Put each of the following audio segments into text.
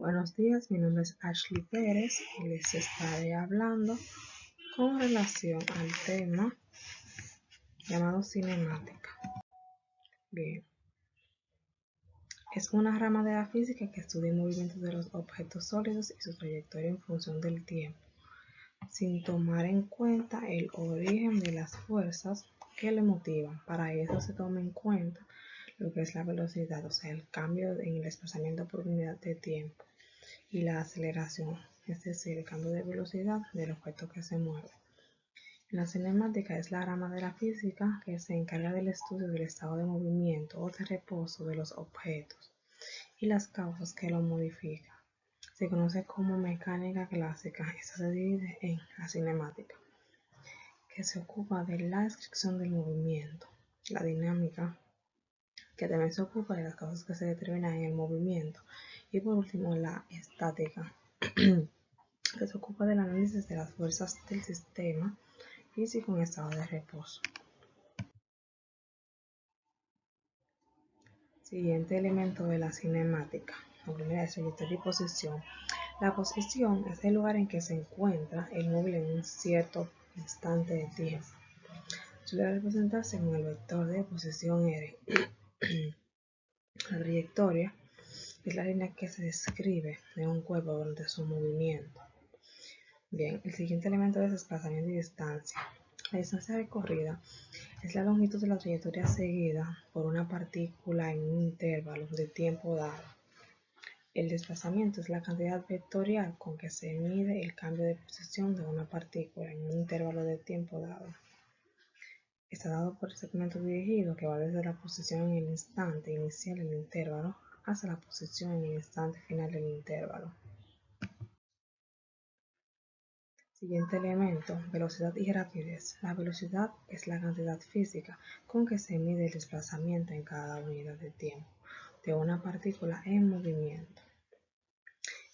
Buenos días, mi nombre es Ashley Pérez y les estaré hablando con relación al tema llamado cinemática. Bien, es una rama de la física que estudia el movimiento de los objetos sólidos y su trayectoria en función del tiempo, sin tomar en cuenta el origen de las fuerzas que le motivan. Para eso se toma en cuenta lo que es la velocidad, o sea, el cambio en el desplazamiento por unidad de tiempo, y la aceleración, es decir, el cambio de velocidad del objeto que se mueve. La cinemática es la rama de la física que se encarga del estudio del estado de movimiento o de reposo de los objetos y las causas que lo modifican. Se conoce como mecánica clásica. Esta se divide en la cinemática, que se ocupa de la descripción del movimiento, la dinámica, que también se ocupa de las causas que se determinan en el movimiento, y por último la estática, que se ocupa del análisis de las fuerzas del sistema físico en estado de reposo. Siguiente elemento de la cinemática. La primera es trayectoria y posición. La posición es el lugar en que se encuentra el móvil en un cierto instante de tiempo. Suele representarse con el vector de posición R. La trayectoria es la línea que se describe de un cuerpo durante su movimiento. Bien, el siguiente elemento es desplazamiento y distancia. La distancia recorrida es la longitud de la trayectoria seguida por una partícula en un intervalo de tiempo dado. El desplazamiento es la cantidad vectorial con que se mide el cambio de posición de una partícula en un intervalo de tiempo dado. Está dado por el segmento dirigido, que va desde la posición en el instante inicial del intervalo hasta la posición en el instante final del intervalo. Siguiente elemento, velocidad y rapidez. La velocidad es la cantidad física con que se mide el desplazamiento en cada unidad de tiempo de una partícula en movimiento.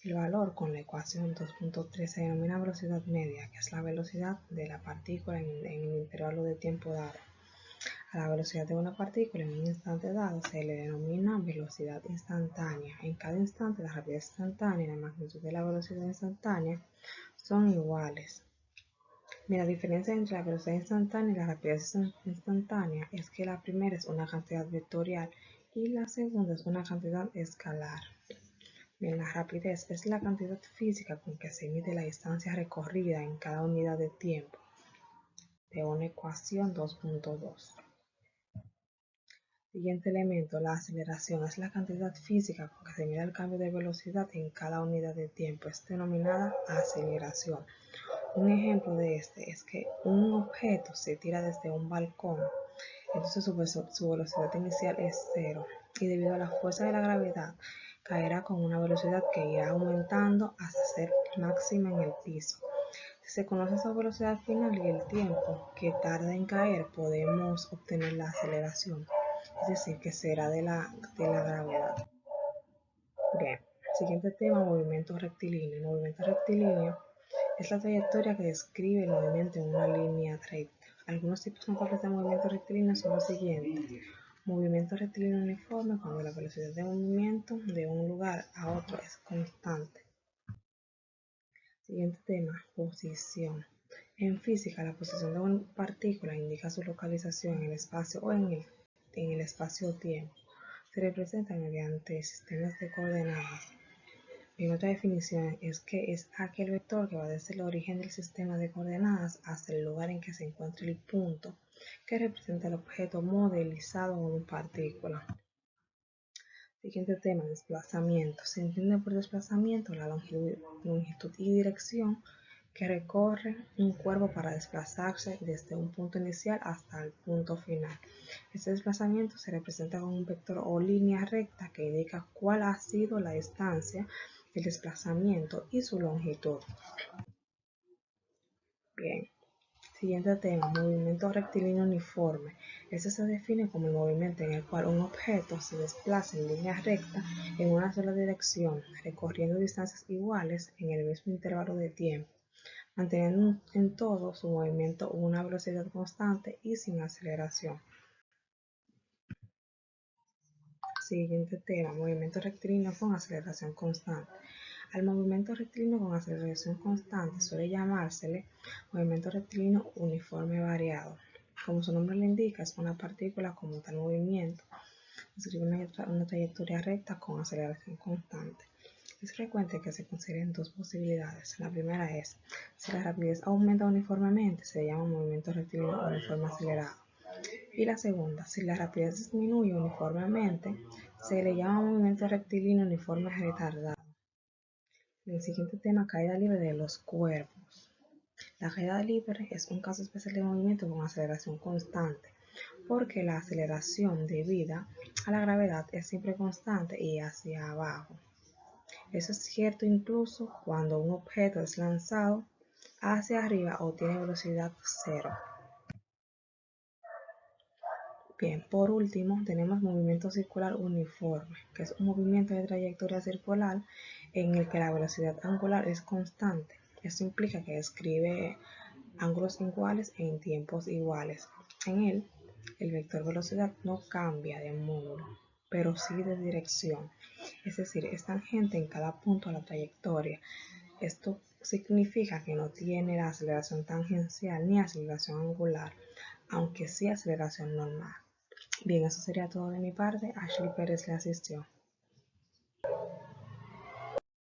El valor con la ecuación 2.3 se denomina velocidad media, que es la velocidad de la partícula en el intervalo de tiempo dado. A la velocidad de una partícula en un instante dado se le denomina velocidad instantánea. En cada instante, la rapidez instantánea y la magnitud de la velocidad instantánea son iguales. La diferencia entre la velocidad instantánea y la rapidez instantánea es que la primera es una cantidad vectorial y la segunda es una cantidad escalar. Bien, la rapidez es la cantidad física con que se mide la distancia recorrida en cada unidad de tiempo de una ecuación 2.2. Siguiente elemento, la aceleración es la cantidad física con que se mide el cambio de velocidad en cada unidad de tiempo. Es denominada aceleración. Un ejemplo de este es que un objeto se tira desde un balcón, entonces su velocidad inicial es 0 y debido a la fuerza de la gravedad caerá con una velocidad que irá aumentando hasta ser máxima en el piso. Si se conoce esa velocidad final y el tiempo que tarda en caer, podemos obtener la aceleración, es decir, que será de la gravedad. Bien, siguiente tema, movimiento rectilíneo. El movimiento rectilíneo es la trayectoria que describe el movimiento en una línea recta. Algunos tipos notables de movimiento rectilíneo son los siguientes. Movimiento rectilíneo uniforme, cuando la velocidad de movimiento de un lugar a otro es constante. Siguiente tema, posición. En física, la posición de una partícula indica su localización en el espacio o en el espacio-tiempo. Se representa mediante sistemas de coordenadas. Y otra definición es que es aquel vector que va desde el origen del sistema de coordenadas hasta el lugar en que se encuentra el punto que representa el objeto modelizado en una partícula. Siguiente tema, desplazamiento. Se entiende por desplazamiento la longitud y dirección que recorre un cuerpo para desplazarse desde un punto inicial hasta el punto final. Este desplazamiento se representa con un vector o línea recta que indica cuál ha sido la distancia del desplazamiento y su longitud. Bien. Siguiente tema, movimiento rectilíneo uniforme. Este se define como el movimiento en el cual un objeto se desplaza en línea recta en una sola dirección, recorriendo distancias iguales en el mismo intervalo de tiempo, manteniendo en todo su movimiento una velocidad constante y sin aceleración. Siguiente tema, movimiento rectilíneo con aceleración constante. Al movimiento rectilíneo con aceleración constante suele llamársele movimiento rectilíneo uniforme variado. Como su nombre lo indica, es una partícula con tal movimiento, describe una trayectoria recta con aceleración constante. Es frecuente que se consideren dos posibilidades. La primera es, si la rapidez aumenta uniformemente, se llama movimiento rectilíneo uniforme acelerado. Y la segunda, si la rapidez disminuye uniformemente, se le llama movimiento rectilíneo uniforme retardado. El siguiente tema, caída libre de los cuerpos. La caída libre es un caso especial de movimiento con aceleración constante, porque la aceleración debida a la gravedad es siempre constante y hacia abajo. Eso es cierto incluso cuando un objeto es lanzado hacia arriba o tiene velocidad cero. Bien, por último tenemos movimiento circular uniforme, que es un movimiento de trayectoria circular en el que la velocidad angular es constante. Esto implica que describe ángulos iguales en tiempos iguales. En él, el vector velocidad no cambia de módulo, pero sí de dirección, es decir, es tangente en cada punto de la trayectoria. Esto significa que no tiene la aceleración tangencial ni aceleración angular, aunque sí aceleración normal. Bien, eso sería todo de mi parte. Ashley Pérez le asistió.